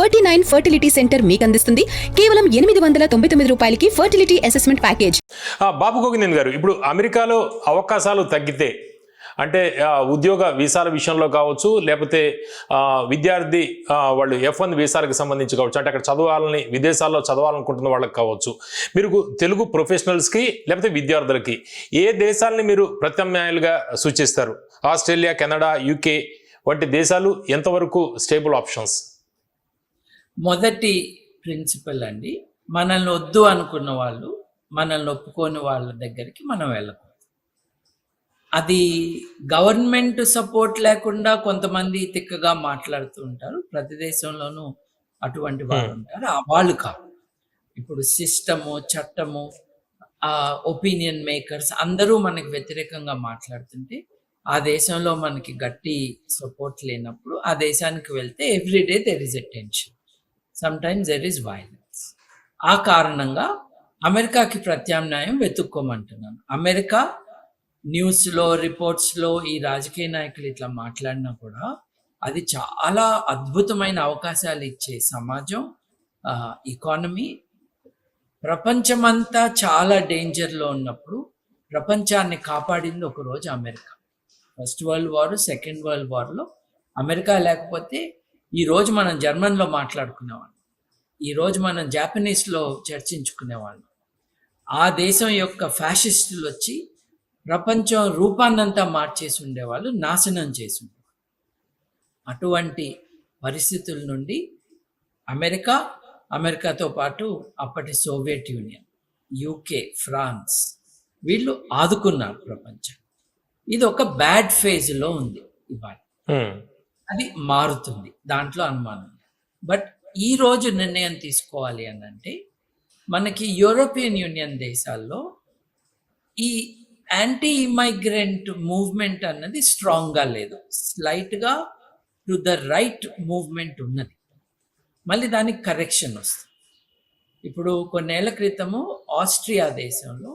49 fertility centre మీకు అందిస్తుంది కేవలం 899 రూపాయలకి ఫర్టిలిటీ అసెస్మెంట్ ప్యాకేజ్. బాబు గోవిందన్ గారు, ఇప్పుడు అమెరికాలో అవకాశాలు తగ్గితే అంటే ఉద్యోగ వీసాల విషయంలో కావచ్చు, లేకపోతే విద్యార్థి వాళ్ళు F1 వీసాలకు సంబంధించి కావచ్చు, అంటే అక్కడ చదవాలని విదేశాల్లో చదవాలనుకుంటున్న వాళ్ళకి కావచ్చు, మీరు తెలుగు ప్రొఫెషనల్స్కి లేకపోతే విద్యార్థులకి ఏ దేశాలని మీరు ప్రత్యామ్నాయాలుగా సూచిస్తారు? ఆస్ట్రేలియా, కెనడా, UK వంటి దేశాలు ఎంతవరకు స్టేబుల్ ఆప్షన్స్? మొదటి ప్రిన్సిపల్ అండి, మనల్ని వద్దు అనుకున్న వాళ్ళు, మనల్ని ఒప్పుకోని వాళ్ళ దగ్గరికి మనం వెళ్ళకూడదు. అది గవర్నమెంట్ సపోర్ట్ లేకుండా కొంతమంది తిక్కగా మాట్లాడుతూ ఉంటారు. ప్రతి దేశంలోనూ అటువంటి వాళ్ళు ఉంటారు. ఆ వాళ్ళు కాదు. ఇప్పుడు సిస్టము, చట్టము, ఒపీనియన్ మేకర్స్ అందరూ మనకి వ్యతిరేకంగా మాట్లాడుతుంటే ఆ దేశంలో మనకి గట్టి సపోర్ట్ లేనప్పుడు ఆ దేశానికి వెళ్తే everyday there is a tension, some times there is violence. ఆ కారణంగా అమెరికాకి ప్రత్యామ్నాయం వెతుక్కోమంటున్నాను. అమెరికా న్యూస్లో, రిపోర్ట్స్లో ఈ రాజకీయ నాయకులు ఇట్లా మాట్లాడినా కూడా అది చాలా అద్భుతమైన అవకాశాలు ఇచ్చే సమాజం, ఎకానమీ. ప్రపంచమంతా చాలా డేంజర్లో ఉన్నప్పుడు ప్రపంచాన్ని కాపాడింది ఒకరోజు America. First world war, second world వార్లో అమెరికా లేకపోతే ఈరోజు మనం జర్మన్లో మాట్లాడుకునేవాళ్ళం, ఈరోజు మనం జాపనీస్లో చర్చించుకునేవాళ్ళం. ఆ దేశం యొక్క ఫ్యాసిస్టులు వచ్చి ప్రపంచం రూపాన్నంతా మార్చేసి ఉండేవాళ్ళు, నాశనం చేసి ఉండేవాళ్ళు. అటువంటి పరిస్థితుల నుండి అమెరికాతో పాటు అప్పటి సోవియట్ యూనియన్, UK, ఫ్రాన్స్ వీళ్ళు ఆదుకున్నారు ప్రపంచం. ఇది ఒక బ్యాడ్ ఫేజ్లో ఉంది ఇవాళ. అది మారుతుంది, దాంట్లో అనుమానం. బట్ ఈ రోజు నిర్ణయం తీసుకోవాలి అని అంటే మనకి యూరోపియన్ యూనియన్ దేశాల్లో ఈ యాంటీ ఇమైగ్రెంట్ మూవ్మెంట్ అన్నది స్ట్రాంగ్గా లేదు. స్లైట్గా టు ద రైట్ మూవ్మెంట్ ఉన్నది. మళ్ళీ దానికి కరెక్షన్ వస్తుంది. ఇప్పుడు కొన్నేళ్ల క్రితము ఆస్ట్రియా దేశంలో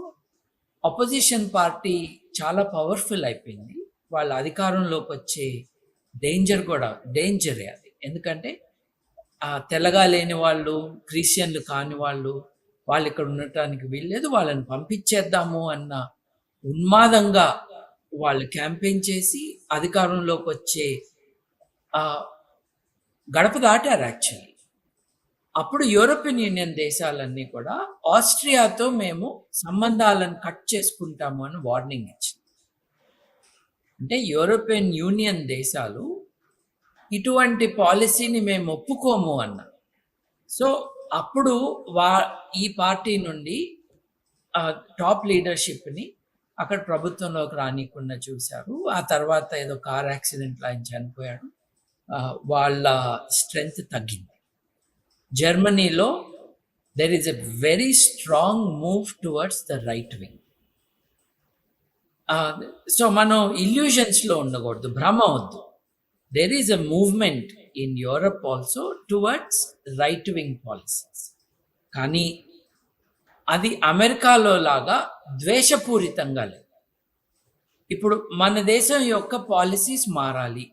అపోజిషన్ పార్టీ చాలా పవర్ఫుల్ అయిపోయింది. వాళ్ళ అధికారంలోకి వచ్చే డేంజరే అది. ఎందుకంటే తెల్లగా లేని వాళ్ళు, క్రిస్టియన్లు కాని వాళ్ళు ఇక్కడ ఉండటానికి వీల్లేదు, వాళ్ళని పంపించేద్దాము అన్న ఉన్మాదంగా వాళ్ళు క్యాంపెయిన్ చేసి అధికారంలోకి వచ్చే గడప దాటారు యాక్చువల్లీ. అప్పుడు యూరోపియన్ యూనియన్ దేశాలన్నీ కూడా ఆస్ట్రియాతో మేము సంబంధాలను కట్ చేసుకుంటాము అని వార్నింగ్ ఇచ్చింది. అంటే యూరోపియన్ యూనియన్ దేశాలు ఇటువంటి పాలసీని మేము ఒప్పుకోము అన్న. సో అప్పుడు ఈ పార్టీ నుండి టాప్ లీడర్షిప్ని అక్కడ ప్రభుత్వంలోకి రానికుండా చూశారు. ఆ తర్వాత ఏదో కార్ యాక్సిడెంట్లో ఆయన చనిపోయాడు. వాళ్ళ స్ట్రెంగ్త్ తగ్గింది. జర్మనీలో there is a very strong move towards the right wing. So మనం ఇల్యూషన్స్లో ఉండకూడదు, భ్రమ వద్దు. There is a movement in Europe also towards right wing policies. కానీ అది అమెరికాలో లాగా ద్వేషపూరితంగా లేదు. ఇప్పుడు మన దేశం యొక్క పాలసీస్ మారాలి.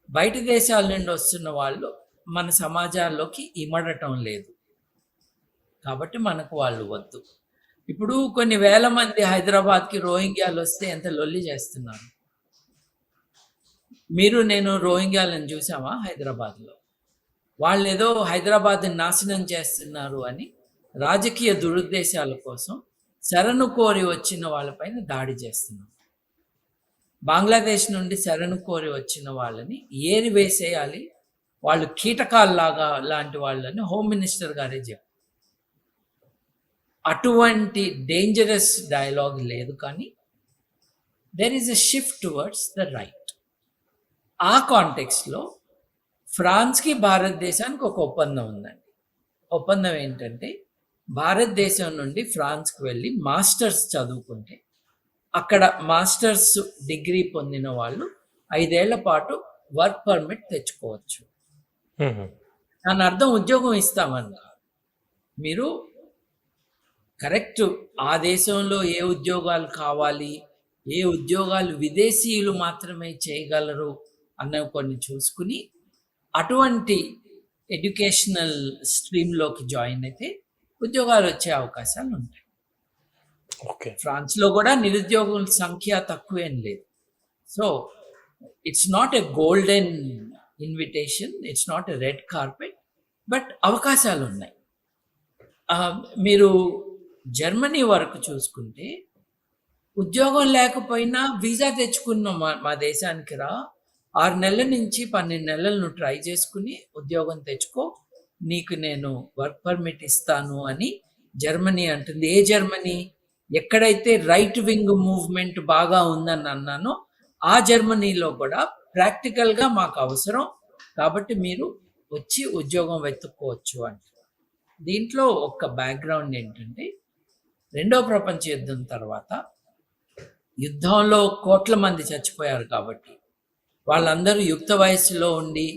బయట దేశాల నుండి వస్తున్న వాళ్ళు మన సమాజాల్లోకి ఇమడటం లేదు, కాబట్టి మనకు వాళ్ళు వద్దు. ఇప్పుడు కొన్ని వేల మంది హైదరాబాద్కి రోహింగ్యాలు వస్తే ఎంత లొల్లి చేస్తున్నారు. నేను రోహింగ్యాలను చూసామా హైదరాబాద్లో? వాళ్ళు ఏదో హైదరాబాద్ని నాశనం చేస్తున్నారు అని రాజకీయ దురుద్దేశాల కోసం శరణు కోరి వచ్చిన వాళ్ళపైన దాడి చేస్తున్నారు. బంగ్లాదేశ్ నుండి శరణు కోరి వచ్చిన వాళ్ళని ఏరి వేసేయాలి, వాళ్ళు కీటకాల్లాగా లాంటి వాళ్ళని హోమ్ మినిస్టర్ గారే చెప్పారు. అటువంటి డేంజరస్ డైలాగ్ లేదు, కానీ there is a shift towards the right. ఆ కాంటెక్స్లో ఫ్రాన్స్కి భారతదేశానికి ఒక ఒప్పందం ఉందండి. ఒప్పందం ఏంటంటే భారతదేశం నుండి ఫ్రాన్స్కి వెళ్ళి మాస్టర్స్ చదువుకుంటే అక్కడ మాస్టర్స్ డిగ్రీ పొందిన వాళ్ళు 5 ఏళ్ల పాటు వర్క్ పర్మిట్ తెచ్చుకోవచ్చు. దాని అర్థం ఉద్యోగం ఇస్తామని. మీరు కరెక్ట్ ఆ దేశంలో ఏ ఉద్యోగాలు కావాలి, ఏ ఉద్యోగాలు విదేశీయులు మాత్రమే చేయగలరు అన్నవి కొన్ని చూసుకుని అటువంటి ఎడ్యుకేషనల్ స్ట్రీమ్లోకి జాయిన్ అయితే ఉద్యోగాలు వచ్చే అవకాశాలు ఉంటాయి. ఓకే. ఫ్రాన్స్లో కూడా నిరుద్యోగుల సంఖ్య తక్కువేం లేదు. So it's not a golden invitation, it's not a red carpet, but అవకాశాలు ఉన్నాయి. మీరు జర్మనీ వరకు చూసుకుంటే ఉద్యోగం లేకపోయినా వీసా తెచ్చుకున్న మా దేశానికి రా, 6 నెలల నుంచి 12 నెలలు నువ్వు ట్రై చేసుకుని ఉద్యోగం తెచ్చుకో, నీకు నేను వర్క్ పర్మిట్ ఇస్తాను అని జర్మనీ అంటుంది. ఏ జర్మనీ? ఎక్కడైతే రైట్ వింగ్ మూవ్మెంట్ బాగా ఉందని అన్నానో ఆ జర్మనీలో కూడా ప్రాక్టికల్గా మాకు అవసరం కాబట్టి మీరు వచ్చి ఉద్యోగం వెతుక్కోవచ్చు అంటే. దీంట్లో ఒక బ్యాక్గ్రౌండ్ ఏంటంటే, రెండో ప్రపంచ యుద్ధం తర్వాత యుద్ధంలో కోట్ల మంది చచ్చిపోయారు కాబట్టి వాళ్ళందరూ యుక్త వయస్సులో ఉండి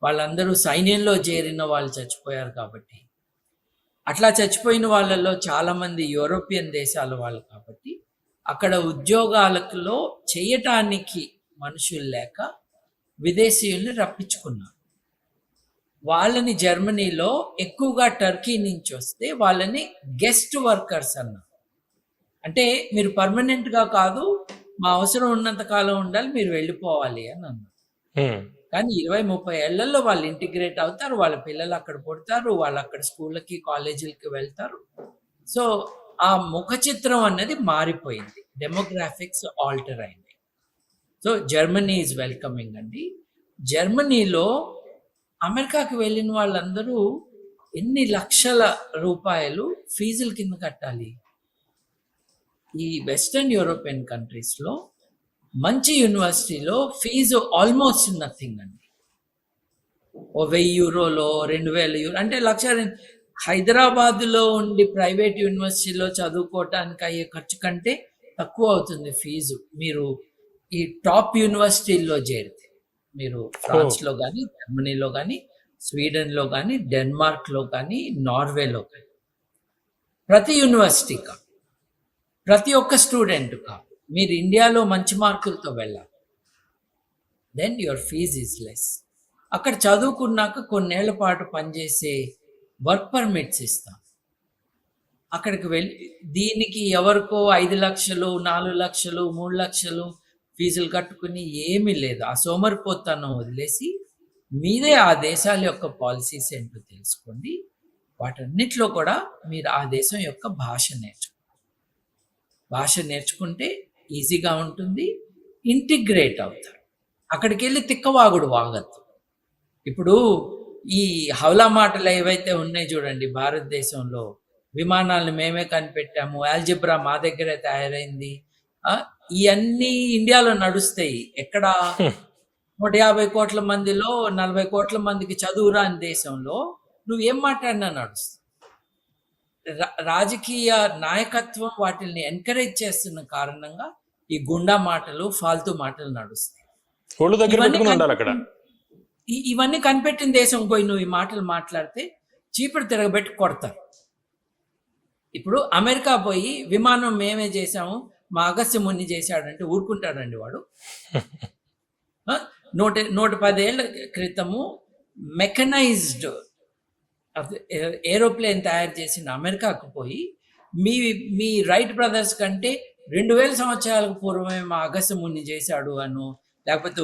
వాళ్ళందరూ సైన్యంలో చేరిన వాళ్ళు చచ్చిపోయారు కాబట్టి, అట్లా చచ్చిపోయిన వాళ్ళలో చాలామంది యూరోపియన్ దేశాల వాళ్ళు కాబట్టి అక్కడ ఉద్యోగాలలో చేయటానికి మనుషులు లేక విదేశీయుల్ని రప్పించుకున్నారు. వాళ్ళని జర్మనీలో ఎక్కువగా టర్కీ నుంచి వస్తే వాళ్ళని గెస్ట్ వర్కర్స్ అన్నారు. అంటే మీరు పర్మనెంట్గా కాదు, మా అవసరం ఉన్నంత కాలం ఉండాలి, మీరు వెళ్ళిపోవాలి అని అన్నారు. కానీ 20-30 ఏళ్లలో వాళ్ళు ఇంటిగ్రేట్ అవుతారు, వాళ్ళ పిల్లలు అక్కడ పుడతారు, వాళ్ళు అక్కడ స్కూళ్ళకి కాలేజీలకి వెళ్తారు. సో ఆ ముఖ చిత్రం అన్నది మారిపోయింది, డెమోగ్రాఫిక్స్ ఆల్టర్ అయింది. సో జర్మనీ ఈజ్ వెల్కమింగ్ అండి. జర్మనీలో అమెరికాకి వెళ్ళిన వాళ్ళందరూ ఎన్ని లక్షల రూపాయలు ఫీజుల కింద కట్టాలి. ఈ వెస్టర్న్ యూరోపియన్ కంట్రీస్లో మంచి యూనివర్సిటీలో ఫీజు ఆల్మోస్ట్ నథింగ్ అండి. ఓ 1000 యూరోలో 2000 యూరో అంటే హైదరాబాద్లో ఉండి ప్రైవేట్ యూనివర్సిటీలో చదువుకోవటానికి అయ్యే ఖర్చు కంటే తక్కువ అవుతుంది ఫీజు మీరు ఈ టాప్ యూనివర్సిటీల్లో చేరితే. మీరు ఫ్రాన్స్లో కానీ, జర్మనీలో కానీ, స్వీడన్లో కానీ, డెన్మార్క్లో కానీ, నార్వేలో కానీ, ప్రతి యూనివర్సిటీ కాదు, ప్రతి ఒక్క స్టూడెంట్ కాదు, మీరు ఇండియాలో మంచి మార్కులతో వెళ్ళాలి. Then your fees is less. అక్కడ చదువుకున్నాక కొన్నేళ్ల పాటు పనిచేసే వర్క్ పర్మిట్స్ ఇస్తాం. అక్కడికి వెళ్ళి దీనికి ఎవరికో 5 లక్షలు, 4 లక్షలు, 3 లక్షలు ఫీజులు కట్టుకుని ఏమీ లేదు. ఆ సోమరిపోతనం వదిలేసి మీరే ఆ దేశాల యొక్క పాలసీస్ ఏంటో తెలుసుకోండి. వాటన్నిటిలో కూడా మీరు ఆ దేశం యొక్క భాష నేర్చుకుంటే ఈజీగా ఉంటుంది, ఇంటిగ్రేట్ అవుతారు. అక్కడికి వెళ్ళి తిక్కవాగుడు వాగద్దు. ఇప్పుడు ఈ హౌలా మాటలు ఏవైతే ఉన్నాయి చూడండి, భారతదేశంలో విమానాలను మేమే కనిపెట్టాము, ఆల్జిబ్రా మా దగ్గరే తయారైంది, ఇవన్నీ ఇండియాలో నడుస్తాయి. ఎక్కడ 150 కోట్ల మందిలో 40 కోట్ల మందికి చదువురాని దేశంలో నువ్వేం మాట్లాడినా నడుస్తుంది. రాజకీయ నాయకత్వం వాటిని ఎంకరేజ్ చేస్తున్న కారణంగా ఈ గుండా మాటలు, ఫాల్తూ మాటలు నడుస్తాయి. ఇవన్నీ కనిపెట్టిన దేశం పోయి నువ్వు ఈ మాటలు మాట్లాడితే చీపురు తిరగబెట్టి కొడతారు. ఇప్పుడు అమెరికా పోయి విమానం మేమే చేసాము, మా అగస్త్య ముని చేశాడంటే ఊరుకుంటాడండి వాడు? 110 ఏళ్ల క్రితము మెకనైజ్డ్ ఏరోప్లేన్ తయారు చేసిన అమెరికాకు పోయి మీ రైట్ బ్రదర్స్ కంటే 2000 సంవత్సరాలకు పూర్వమే మా అగస్త్య ముని చేశాడు అను, లేకపోతే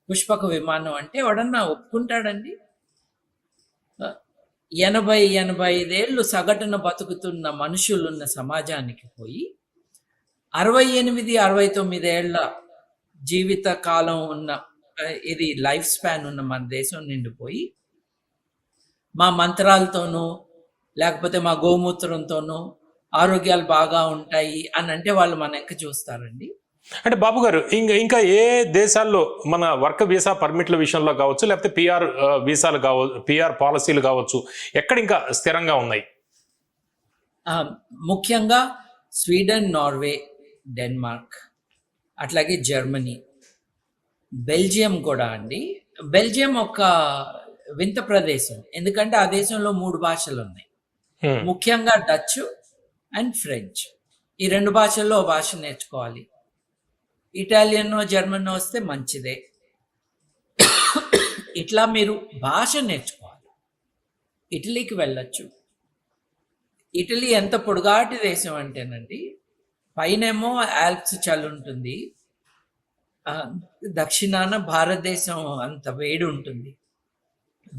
పుష్పక విమానం అంటే ఎవడన్నా ఒప్పుకుంటాడండి? 80-85 ఏళ్ళు సగటున బతుకుతున్న మనుషులున్న సమాజానికి పోయి 68-69 ఏళ్ల జీవిత కాలం ఉన్న ఇది లైఫ్ స్పాన్ ఉన్న మన దేశం నిండిపోయి మా మంత్రాలతోనూ లేకపోతే మా గోమూత్రంతోనూ ఆరోగ్యాలు బాగా ఉంటాయి అని అంటే వాళ్ళు మన ఎక్క చూస్తారండి. అంటే బాబు గారు, ఇంకా ఏ దేశాల్లో మన వర్క్ వీసా పర్మిట్ల విషయంలో కావచ్చు, లేకపోతే పిఆర్ వీసాలు కావచ్చు, పిఆర్ పాలసీలు కావచ్చు, ఎక్కడ ఇంకా స్థిరంగా ఉన్నాయి? ముఖ్యంగా స్వీడన్, నార్వే, డెన్మార్క్, అట్లాగే జర్మనీ, బెల్జియం కూడా అండి. బెల్జియం ఒక వింత ప్రదేశం, ఎందుకంటే ఆ దేశంలో 3 భాషలు ఉన్నాయి, ముఖ్యంగా డచ్ అండ్ ఫ్రెంచ్. ఈ 2 భాషల్లో భాష నేర్చుకోవాలి. ఇటాలియన్, జర్మన్ వస్తే మంచిదే. ఇట్లా మీరు భాష నేర్చుకోవాలి. ఇటలీకి వెళ్ళొచ్చు. ఇటలీ ఎంత పొడుగాటి దేశం అంటేనండి, పైనేమో ఆల్ప్స్ చలి ఉంటుంది, దక్షిణాన భారతదేశం అంత వేడి ఉంటుంది,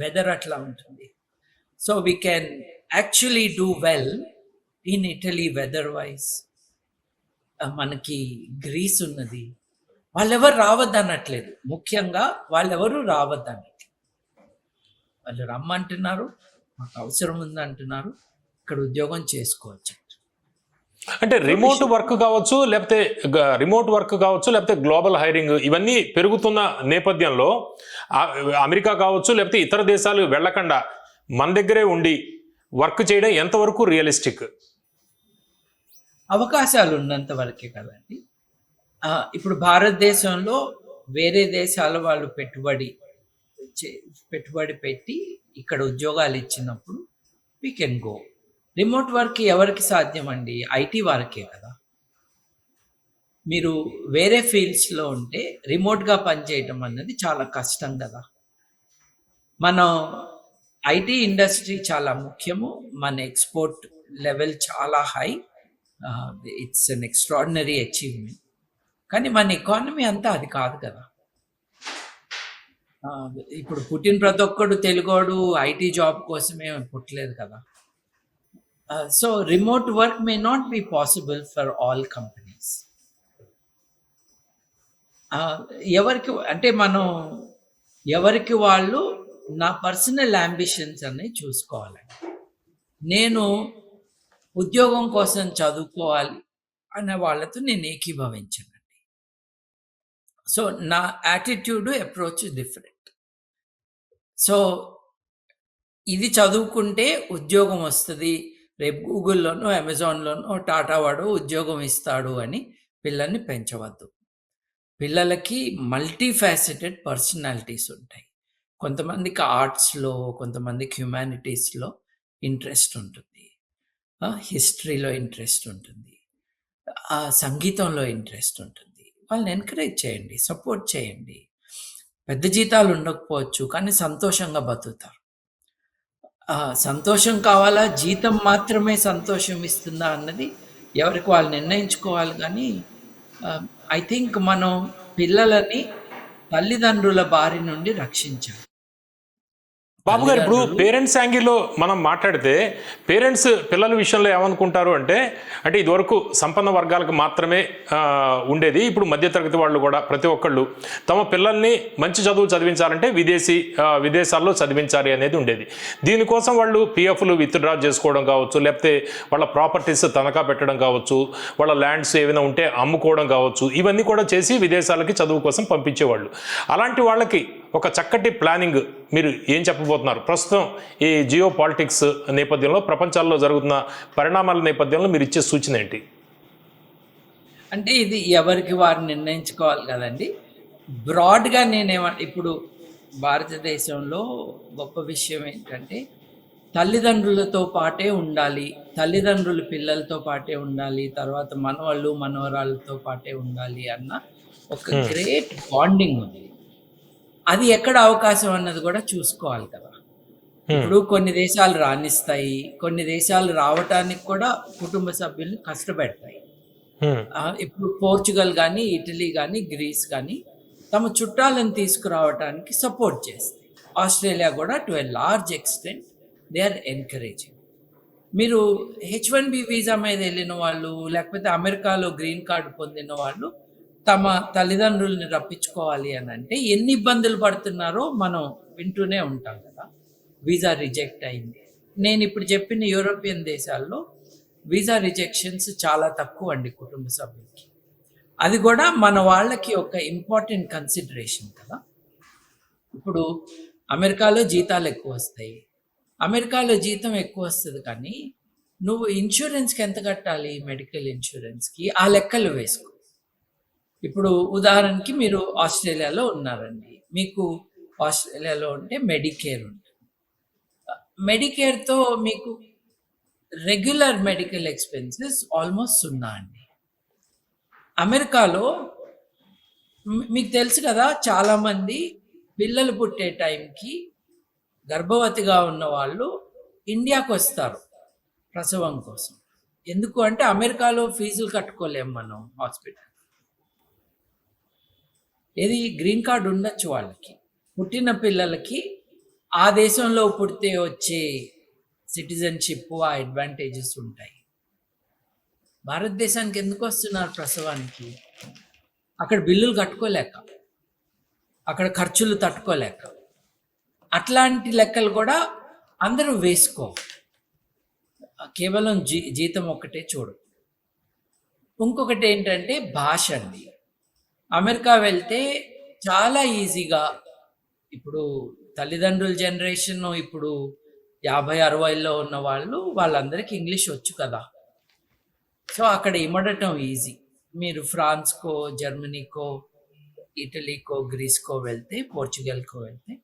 వెదర్ అట్లా ఉంటుంది. So we can actually do well in Italy weather wise. మనకి గ్రీస్ ఉన్నది, వాళ్ళెవరు రావద్దనట్లేదు, ముఖ్యంగా వాళ్ళెవరు రావద్దనట్లేదు. వాళ్ళు రమ్మంటున్నారు, మాకు అవసరం ఉందంటున్నారు, ఇక్కడ ఉద్యోగం చేసుకోవచ్చు. అంటే రిమోట్ వర్క్ కావచ్చు, లేకపోతే గ్లోబల్ హైరింగ్ ఇవన్నీ పెరుగుతున్న నేపథ్యంలో అమెరికా కావచ్చు, లేకపోతే ఇతర దేశాలు వెళ్ళకుండా మన దగ్గరే ఉండి వర్క్ చేయడం ఎంతవరకు రియలిస్టిక్? అవకాశాలు ఉన్నంత వరకే కదండి. ఇప్పుడు భారతదేశంలో వేరే దేశాల వాళ్ళు పెట్టుబడి పెట్టి ఇక్కడ ఉద్యోగాలు ఇచ్చినప్పుడు we can go. Remote work ఎవరికి సాధ్యం అండి? ఐటీ వారికే కదా. మీరు వేరే ఫీల్డ్స్లో ఉంటే రిమోట్గా పనిచేయటం అన్నది చాలా కష్టం కదా. మనం ఐటీ ఇండస్ట్రీ చాలా ముఖ్యము, మన ఎక్స్పోర్ట్ లెవెల్ చాలా high, it's an extraordinary achievement. కానీ మన ఎకానమీ అంతా అది కాదు కదా. ఇప్పుడు పుట్టిన ప్రతి ఒక్కడు తెలుగోడు ఐటీ జాబ్ కోసమే పుట్టలేదు కదా. So remote work may not be possible for all companies. ఎవరికి వాళ్ళు నా పర్సనల్ అంబిషన్స్ అన్ని చూసుకోవాలండి. నేను ఉద్యోగం కోసం చదువుకోవాలి అనే వాళ్ళతో నేను ఏకీభవించనండి. సో నా యాటిట్యూడ్ అప్రోచ్ డిఫరెంట్. సో ఇది చదువుకుంటే ఉద్యోగం వస్తుంది, రేపు గూగుల్లోనో అమెజాన్లోనో టాటా వాడు ఉద్యోగం ఇస్తాడు అని పిల్లల్ని పెంచవద్దు. పిల్లలకి మల్టీ ఫ్యాసెటెడ్ పర్సనాలిటీస్ ఉంటాయి. కొంతమందికి ఆర్ట్స్లో, కొంతమందికి హ్యుమానిటీస్లో ఇంట్రెస్ట్ ఉంటుంది, హిస్టరీలో ఇంట్రెస్ట్ ఉంటుంది, సంగీతంలో ఇంట్రెస్ట్ ఉంటుంది. వాళ్ళని ఎంకరేజ్ చేయండి, సపోర్ట్ చేయండి. పెద్ద జీతాలు ఉండకపోవచ్చు, కానీ సంతోషంగా బతుకుతారు. సంతోషం కావాలా, జీతం మాత్రమే సంతోషం ఇస్తుందా అన్నది ఎవరికి వాళ్ళు నిర్ణయించుకోవాలి. కానీ ఐ థింక్ మనం పిల్లలని తల్లిదండ్రుల బారి నుండి రక్షించాలి. బాబు గారు, ఇప్పుడు పేరెంట్స్ యాంగిల్లో మనం మాట్లాడితే పేరెంట్స్ పిల్లల విషయంలో ఏమనుకుంటారు అంటే ఇదివరకు సంపన్న వర్గాలకు మాత్రమే ఉండేది, ఇప్పుడు మధ్యతరగతి వాళ్ళు కూడా ప్రతి ఒక్కళ్ళు తమ పిల్లల్ని మంచి చదువు చదివించాలంటే విదేశాల్లో చదివించాలి అనేది ఉండేది. దీనికోసం వాళ్ళు పిఎఫ్లు విత్డ్రా చేసుకోవడం కావచ్చు, లేకపోతే వాళ్ళ ప్రాపర్టీస్ తనఖా పెట్టడం కావచ్చు, వాళ్ళ ల్యాండ్స్ ఏమైనా ఉంటే అమ్ముకోవడం కావచ్చు, ఇవన్నీ కూడా చేసి విదేశాలకి చదువు కోసం పంపించేవాళ్ళు. అలాంటి వాళ్ళకి ఒక చక్కటి ప్లానింగ్ మీరు ఏం చెప్పబోతున్నారు? ప్రస్తుతం ఈ జియో పాలిటిక్స్ నేపథ్యంలో, ప్రపంచాల్లో జరుగుతున్న పరిణామాల నేపథ్యంలో మీరు ఇచ్చే సూచన ఏంటి? అంటే ఇది ఎవరికి వారు నిర్ణయించుకోవాలి కదండి. బ్రాడ్గా ఇప్పుడు భారతదేశంలో గొప్ప విషయం ఏంటంటే తల్లిదండ్రులతో పాటే ఉండాలి, తల్లిదండ్రులు పిల్లలతో పాటే ఉండాలి, తర్వాత మనవాళ్ళు మనవరాళ్ళతో పాటే ఉండాలి అన్న ఒక గ్రేట్ బాండింగ్ ఉంది. అది ఎక్కడ అవకాశం అన్నది కూడా చూసుకోవాలి కదా. ఇప్పుడు కొన్ని దేశాలు రాణిస్తాయి, కొన్ని దేశాలు రావటానికి కూడా కుటుంబ సభ్యుల్ని కష్టపెడతాయి. ఇప్పుడు పోర్చుగల్ కానీ, ఇటలీ కానీ, గ్రీస్ కానీ తమ చుట్టాలను తీసుకురావటానికి సపోర్ట్ చేస్తాయి. ఆస్ట్రేలియా కూడా to a large extent they are encouraging. మీరు H1B వీసా మీద వెళ్ళిన వాళ్ళు, లేకపోతే అమెరికాలో గ్రీన్ కార్డు పొందిన వాళ్ళు తమ తల్లిదండ్రుల్ని రప్పించుకోవాలి అని అంటే ఎన్ని ఇబ్బందులు పడుతున్నారో మనం వింటూనే ఉంటాం కదా. వీసా రిజెక్ట్ అయింది. నేను ఇప్పుడు చెప్పిన యూరోపియన్ దేశాల్లో వీసా రిజెక్షన్స్ చాలా తక్కువ అండి కుటుంబ సభ్యులకి. అది కూడా మన వాళ్ళకి ఒక ఇంపార్టెంట్ కన్సిడరేషన్ కదా. ఇప్పుడు అమెరికాలో జీతాలు ఎక్కువ వస్తాయి, అమెరికాలో జీతం ఎక్కువ వస్తుంది, కానీ నువ్వు ఇన్సూరెన్స్కి ఎంత కట్టాలి, మెడికల్ ఇన్సూరెన్స్కి ఆ లెక్కలు వేసుకో. ఇప్పుడు ఉదాహరణకి మీరు ఆస్ట్రేలియాలో ఉన్నారండి, మీకు ఆస్ట్రేలియాలో ఉంటే మెడికేర్ ఉంటుంది. మెడికేర్తో మీకు రెగ్యులర్ మెడికల్ ఎక్స్పెన్సెస్ ఆల్మోస్ట్ 0 అండి. అమెరికాలో మీకు తెలుసు కదా, చాలామంది పిల్లలు పుట్టే టైంకి గర్భవతిగా ఉన్న వాళ్ళు ఇండియాకి వస్తారు ప్రసవం కోసం. ఎందుకు అంటే అమెరికాలో ఫీజులు కట్టుకోలేం మనం హాస్పిటల్. ఏది గ్రీన్ కార్డ్ ఉండొచ్చు వాళ్ళకి. పుట్టిన పిల్లలకి ఆ దేశంలో పుడితే వచ్చే సిటిజన్షిప్ ఆ అడ్వాంటేజెస్ ఉంటాయి. భారతదేశానికి ఎందుకు వస్తున్నారు ప్రసవానికి? అక్కడ బిల్లులు కట్టుకోలేక, అక్కడ ఖర్చులు తట్టుకోలేక. అట్లాంటి లెక్కలు కూడా అందరూ వేసుకో. కేవలం జీతం ఒక్కటే చూడు. ఇంకొకటి ఏంటంటే భాష అండి. అమెరికా వెళ్తే చాలా ఈజీగా, ఇప్పుడు తల్లిదండ్రుల జనరేషన్ ఇప్పుడు 50-60లో ఉన్న వాళ్ళందరికీ ఇంగ్లీష్ వచ్చు కదా. సో అక్కడ ఇమడటం ఈజీ. మీరు ఫ్రాన్స్కో, జర్మనీకో, ఇటలీకో, గ్రీస్కో వెళ్తే, పోర్చుగల్కో వెళ్తే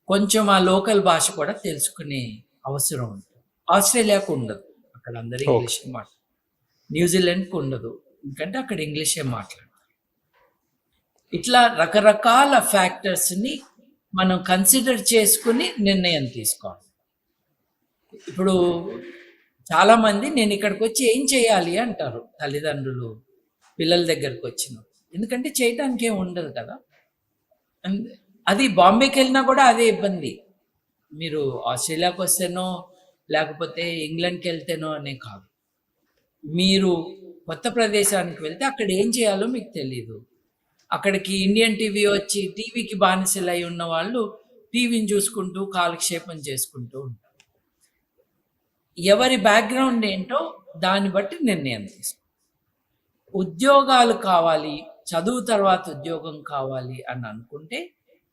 కొంచెం ఆ లోకల్ భాష కూడా తెలుసుకునే అవసరం ఉంటుంది. ఆస్ట్రేలియాకు ఉండదు, అక్కడ అందరూ ఇంగ్లీషే మాట్లాడతారు. న్యూజిలాండ్కి ఉండదు, ఎందుకంటే అక్కడ ఇంగ్లీషే మాట్లాడతారు. ఇట్లా రకరకాల ఫ్యాక్టర్స్ని మనం కన్సిడర్ చేసుకుని నిర్ణయం తీసుకోవాలి. ఇప్పుడు చాలామంది నేను ఇక్కడికి వచ్చి ఏం చేయాలి అంటారు తల్లిదండ్రులు పిల్లల దగ్గరకు వచ్చినప్పుడు. ఎందుకంటే చేయటానికి ఏం ఉండదు కదా. అది బాంబేకి వెళ్ళినా కూడా అదే ఇబ్బంది. మీరు ఆస్ట్రేలియాకి వస్తేనో లేకపోతే ఇంగ్లాండ్కి వెళ్తేనో అనే కాదు. మీరు కొత్త ప్రదేశానికి వెళ్తే అక్కడ ఏం చేయాలో మీకు తెలియదు. అక్కడికి ఇండియన్ టీవీ వచ్చి టీవీకి బానిసలై ఉన్న వాళ్ళు టీవీని చూసుకుంటూ కాలక్షేపం చేసుకుంటూ ఉంటారు. ఎవరి బ్యాక్గ్రౌండ్ ఏంటో దాన్ని బట్టి నిర్ణయం తీసుకో. ఉద్యోగాలు కావాలి, చదువు తర్వాత ఉద్యోగం కావాలి అని అనుకుంటే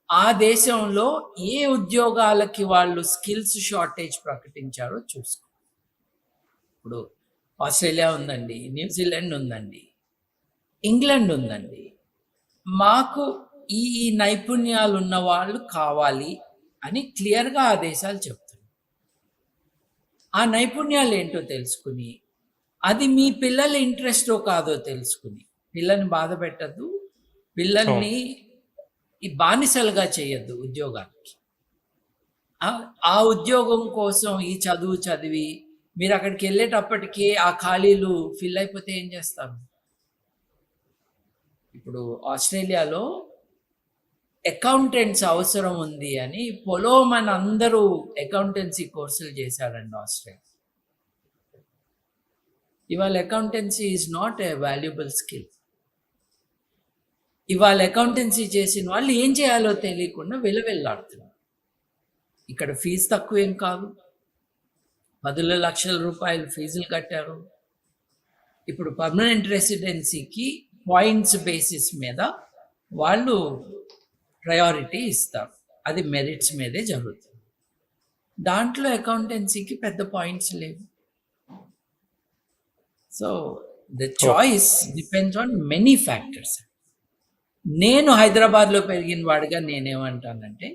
ఆ దేశంలో ఏ ఉద్యోగాలకి వాళ్ళు స్కిల్స్ షార్టేజ్ ప్రకటించారో చూసుకో. ఇప్పుడు ఆస్ట్రేలియా ఉందండి, న్యూజిలాండ్ ఉందండి, ఇంగ్లాండ్ ఉందండి. మాకు ఈ నైపుణ్యాలు ఉన్న వాళ్ళు కావాలి అని క్లియర్గా ఆ దేశాలు చెప్తున్నారు. ఆ నైపుణ్యాలు ఏంటో తెలుసుకుని, అది మీ పిల్లల ఇంట్రెస్టో కాదో తెలుసుకుని, పిల్లని బాధ పెట్టద్దు, పిల్లల్ని ఈ బానిసలుగా చేయొద్దు ఉద్యోగానికి. ఆ ఉద్యోగం కోసం ఈ చదువు చదివి మీరు అక్కడికి వెళ్ళేటప్పటికీ ఆ ఖాళీలు ఫిల్ అయిపోతే ఏం చేస్తారు? ఇప్పుడు ఆస్ట్రేలియాలో అకౌంటెంట్స్ అవసరం ఉంది అని పొలోమన్ అందరూ అకౌంటెన్సీ కోర్సులు చేశారండి ఆస్ట్రేలియా. ఇవాళ accountancy is not a valuable skill. ఇవాళ అకౌంటెన్సీ చేసిన వాళ్ళు ఏం చేయాలో తెలియకుండా వెలవెల్లాడుతున్నారు. ఇక్కడ ఫీజు తక్కువేం కాదు, 10 లక్షల రూపాయలు ఫీజులు కట్టారు. ఇప్పుడు పర్మనెంట్ రెసిడెన్సీకి పాయింట్స్ బేసిస్ మీద వాళ్ళు ప్రయారిటీ ఇస్తారు. అది మెరిట్స్ మీదే జరుగుతుంది. దాంట్లో అకౌంటెన్సీకి పెద్ద పాయింట్స్ లేవు. So the choice depends on many factors. నేను హైదరాబాద్లో పెరిగిన వాడిగా నేనేమంటానంటే,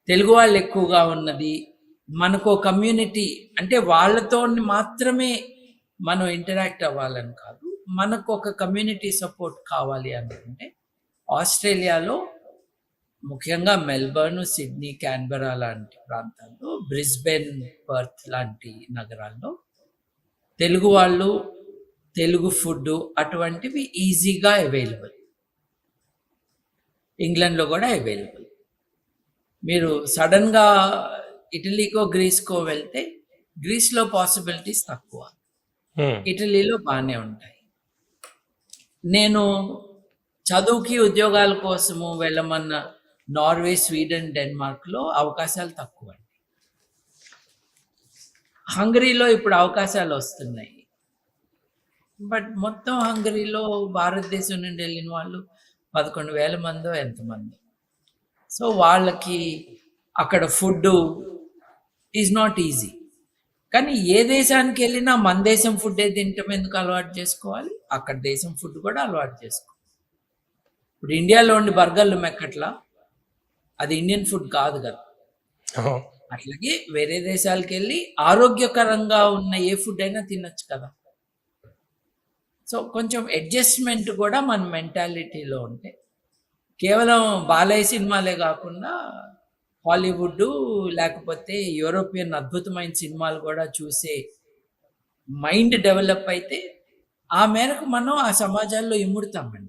తెలుగు వాళ్ళు ఎక్కువగా ఉన్నది, మనకు కమ్యూనిటీ అంటే వాళ్ళతో మాత్రమే మనం ఇంటరాక్ట్ అవ్వాలని కాదు, మనకు ఒక కమ్యూనిటీ సపోర్ట్ కావాలి అనుకుంటే ఆస్ట్రేలియాలో ముఖ్యంగా మెల్బర్న్, సిడ్నీ, క్యాన్బెరా లాంటి ప్రాంతాల్లో, బ్రిస్బెన్, పర్త్ లాంటి నగరాల్లో తెలుగు వాళ్ళు, తెలుగు ఫుడ్ అటువంటివి ఈజీగా అవైలబుల్. ఇంగ్లాండ్లో కూడా అవైలబుల్. మీరు సడన్గా ఇటలీకో గ్రీస్కో వెళ్తే గ్రీస్లో పాసిబిలిటీస్ తక్కువ, ఇటలీలో బాగానే ఉంటాయి. నేను చదువుకి ఉద్యోగాల కోసము వెళ్ళమన్న నార్వే, స్వీడన్, డెన్మార్క్లో అవకాశాలు తక్కువ అండి. హంగరీలో ఇప్పుడు అవకాశాలు వస్తున్నాయి, బట్ మొత్తం హంగరీలో భారతదేశం నుండి వెళ్ళిన వాళ్ళు 11,000 మందో ఎంతమంది. సో వాళ్ళకి అక్కడ ఫుడ్ ఈజ్ నాట్ ఈజీ. కానీ ఏ దేశానికి వెళ్ళినా మన దేశం ఫుడ్ తింటాం ఎందుకు అలవాటు చేసుకోవాలి? అక్కడ దేశం ఫుడ్ కూడా అలవాటు చేసుకోవాలి. ఇప్పుడు ఇండియాలో ఉండి బర్గర్లు మెక్కట్లా, అది ఇండియన్ ఫుడ్ కాదు కదా. అట్లాగే వేరే దేశాలకు వెళ్ళి ఆరోగ్యకరంగా ఉన్న ఏ ఫుడ్ అయినా తినొచ్చు కదా. సో కొంచెం అడ్జస్ట్మెంట్ కూడా మన మెంటాలిటీలో ఉంటే కేవలం బాలయ్య సినిమాలే కాకుండా హాలీవుడ్ లేకపోతే యూరోపియన్ అద్భుతమైన సినిమాలు కూడా చూసే మైండ్ డెవలప్ అయితే ఆ మేరకు మనం ఆ సమాజాల్లో ఇముడతామండి.